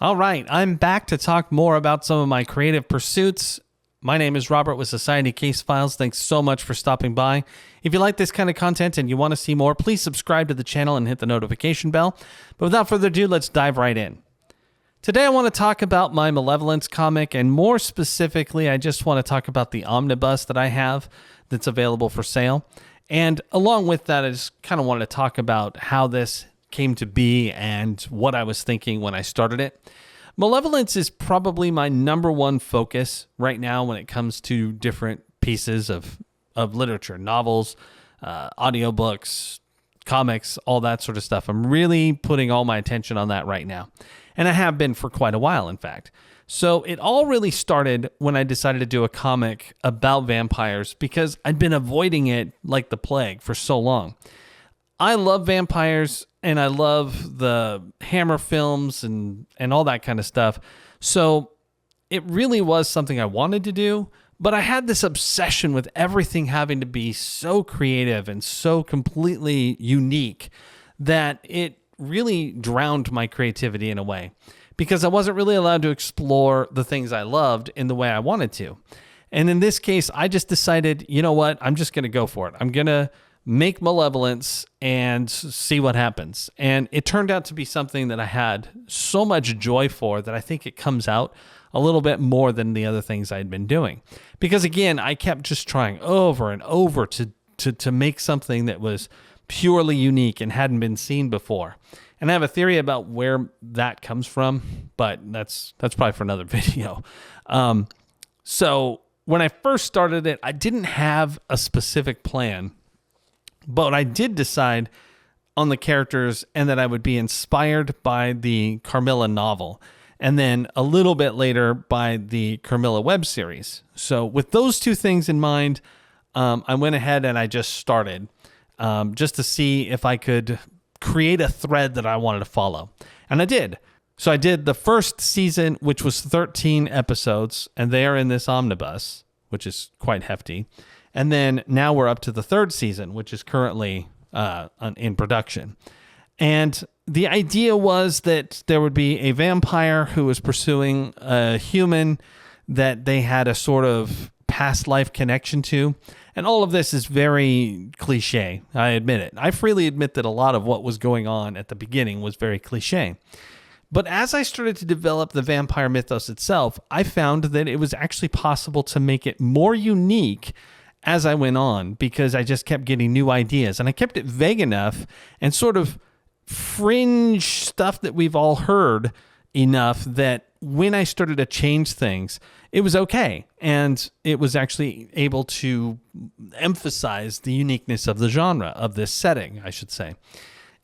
All right, I'm back to talk more about some of my creative pursuits. My name is Robert with Society Case Files. Thanks so much for stopping by. If you like this kind of content and you want to see more, please subscribe to the channel and hit the notification bell. But without further ado, let's dive right in. Today I want to talk about my Malevolence comic, and more specifically, I just want to talk about the omnibus that I have that's available for sale. And along with that, I just kind of wanted to talk about how this came to be and what I was thinking when I started it. Malevolence is probably my number one focus right now when it comes to different pieces of literature, novels, audiobooks, comics, all that sort of stuff. I'm really putting all my attention on that right now. And I have been for quite a while, in fact. So it all really started when I decided to do a comic about vampires because I'd been avoiding it like the plague for so long. I love vampires and I love the Hammer films and all that kind of stuff. So it really was something I wanted to do, but I had this obsession with everything having to be so creative and so completely unique that it really drowned my creativity in a way because I wasn't really allowed to explore the things I loved in the way I wanted to. And in this case, I just decided, you know what? I'm just going to go for it. I'm going to make Malevolence and see what happens. And it turned out to be something that I had so much joy for that I think it comes out a little bit more than the other things I'd been doing. Because again, I kept just trying over and over to make something that was purely unique and hadn't been seen before. And I have a theory about where that comes from, but that's probably for another video. So when I first started it, I didn't have a specific plan. But I did decide on the characters and that I would be inspired by the Carmilla novel. And then a little bit later by the Carmilla web series. So with those two things in mind, I went ahead and I just started just to see if I could create a thread that I wanted to follow. And I did. So I did the first season, which was 13 episodes, and they are in this omnibus, which is quite hefty. And then now we're up to the third season, which is currently in production. And the idea was that there would be a vampire who was pursuing a human that they had a sort of past life connection to. And all of this is very cliche. I admit it. I freely admit that a lot of what was going on at the beginning was very cliche. But as I started to develop the vampire mythos itself, I found that it was actually possible to make it more unique as I went on, because I just kept getting new ideas and I kept it vague enough and sort of fringe stuff that we've all heard enough that when I started to change things, it was okay. And it was actually able to emphasize the uniqueness of the genre, of this setting, I should say.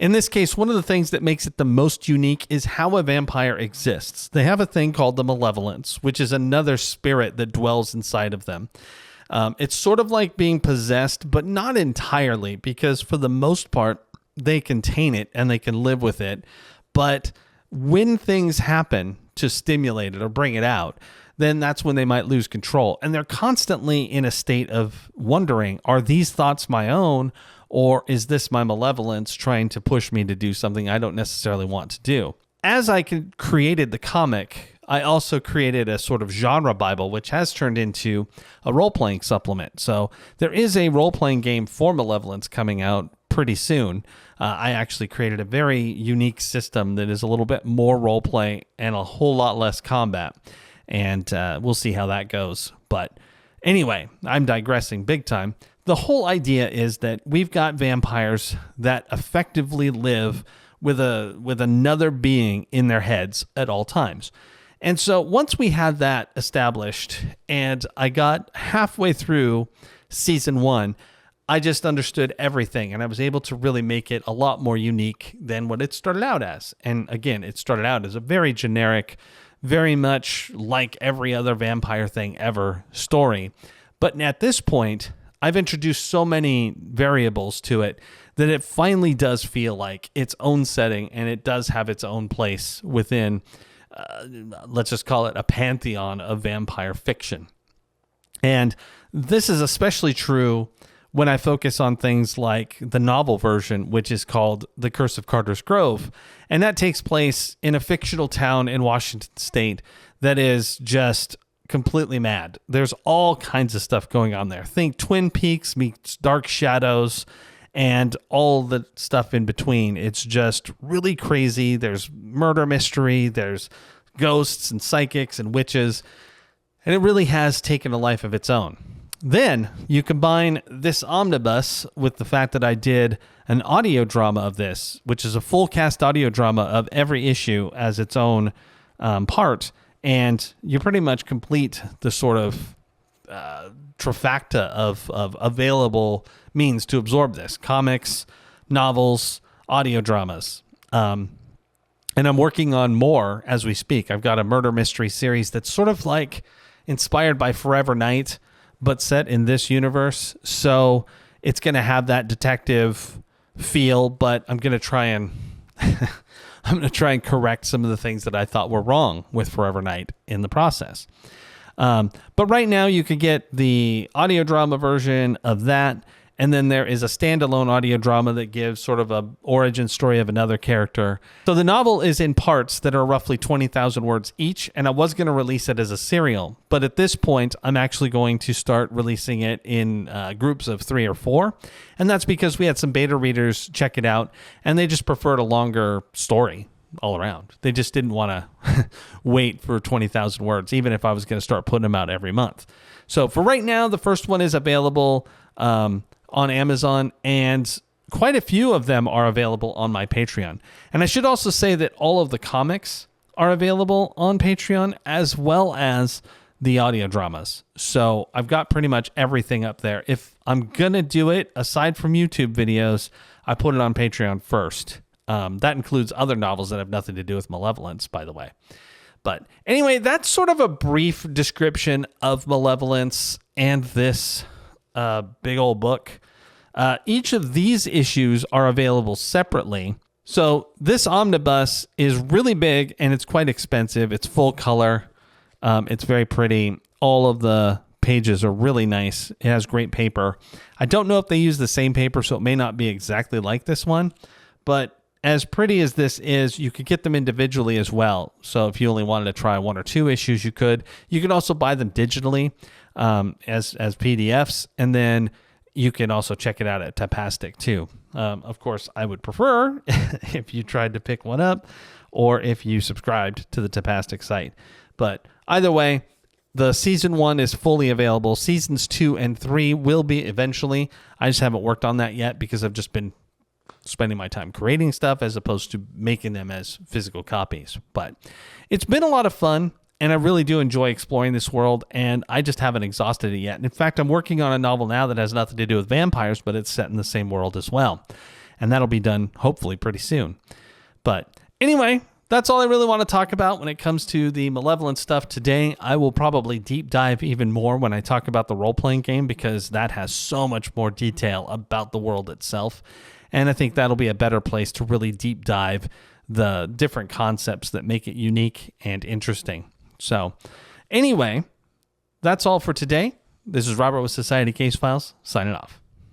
In this case, one of the things that makes it the most unique is how a vampire exists. They have a thing called the Malevolence, which is another spirit that dwells inside of them. It's sort of like being possessed, but not entirely, because for the most part, they contain it and they can live with it. But when things happen to stimulate it or bring it out, then that's when they might lose control. And they're constantly in a state of wondering, are these thoughts my own, or is this my malevolence trying to push me to do something I don't necessarily want to do? As I created the comic, I also created a sort of genre Bible, which has turned into a role-playing supplement. So there is a role-playing game for Malevolence coming out pretty soon. I actually created a very unique system that is a little bit more role-play and a whole lot less combat. And we'll see how that goes. But anyway, I'm digressing big time. The whole idea is that we've got vampires that effectively live with another being in their heads at all times. And so once we had that established and I got halfway through season 1, I just understood everything and I was able to really make it a lot more unique than what it started out as. And again, it started out as a very generic, very much like every other vampire thing ever story. But at this point, I've introduced so many variables to it that it finally does feel like its own setting and it does have its own place within, let's just call it a pantheon of vampire fiction. And this is especially true when I focus on things like the novel version, which is called The Curse of Carter's Grove. And that takes place in a fictional town in Washington State that is just completely mad. There's all kinds of stuff going on there. Think Twin Peaks meets Dark Shadows and all the stuff in between. It's just really crazy. There's murder mystery. There's ghosts and psychics and witches. And it really has taken a life of its own. Then you combine this omnibus with the fact that I did an audio drama of this, which is a full cast audio drama of every issue as its own part. And you pretty much complete the sort of trifecta of available means to absorb this: comics, novels, audio dramas. And I'm working on more as we speak. I've got a murder mystery series that's sort of like inspired by Forever Night, but set in this universe. So it's going to have that detective feel, but I'm going to try and correct some of the things that I thought were wrong with Forever Night in the process. But right now you could get the audio drama version of that. And then there is a standalone audio drama that gives sort of a origin story of another character. So the novel is in parts that are roughly 20,000 words each, and I was going to release it as a serial. But at this point, I'm actually going to start releasing it in groups of 3 or 4. And that's because we had some beta readers check it out, and they just preferred a longer story all around. They just didn't want to wait for 20,000 words, even if I was going to start putting them out every month. So for right now, the first one is available on Amazon, and quite a few of them are available on my Patreon. And I should also say that all of the comics are available on Patreon, as well as the audio dramas. So I've got pretty much everything up there. If I'm going to do it, aside from YouTube videos, I put it on Patreon first. That includes other novels that have nothing to do with Malevolence, by the way. But anyway, that's sort of a brief description of Malevolence and this big old book. Each of these issues are available separately. So this omnibus is really big and it's quite expensive. It's full color. It's very pretty. All of the pages are really nice. It has great paper. I don't know if they use the same paper, so it may not be exactly like this one. But as pretty as this is, you could get them individually as well. So if you only wanted to try 1 or 2 issues, you could. You could also buy them digitally as PDFs, and then you can also check it out at Tapastic too. Of course, I would prefer if you tried to pick one up or if you subscribed to the Tapastic site. But either way, the season 1 is fully available. Seasons 2 and 3 will be eventually. I just haven't worked on that yet because I've just been spending my time creating stuff as opposed to making them as physical copies. But it's been a lot of fun, and I really do enjoy exploring this world, and I just haven't exhausted it yet. And in fact, I'm working on a novel now that has nothing to do with vampires, but it's set in the same world as well. And that'll be done hopefully pretty soon. But anyway, that's all I really want to talk about when it comes to the Malevolent stuff today. I will probably deep dive even more when I talk about the role-playing game, because that has so much more detail about the world itself. And I think that'll be a better place to really deep dive the different concepts that make it unique and interesting. So anyway, that's all for today. This is Robert with Society Case Files, signing off.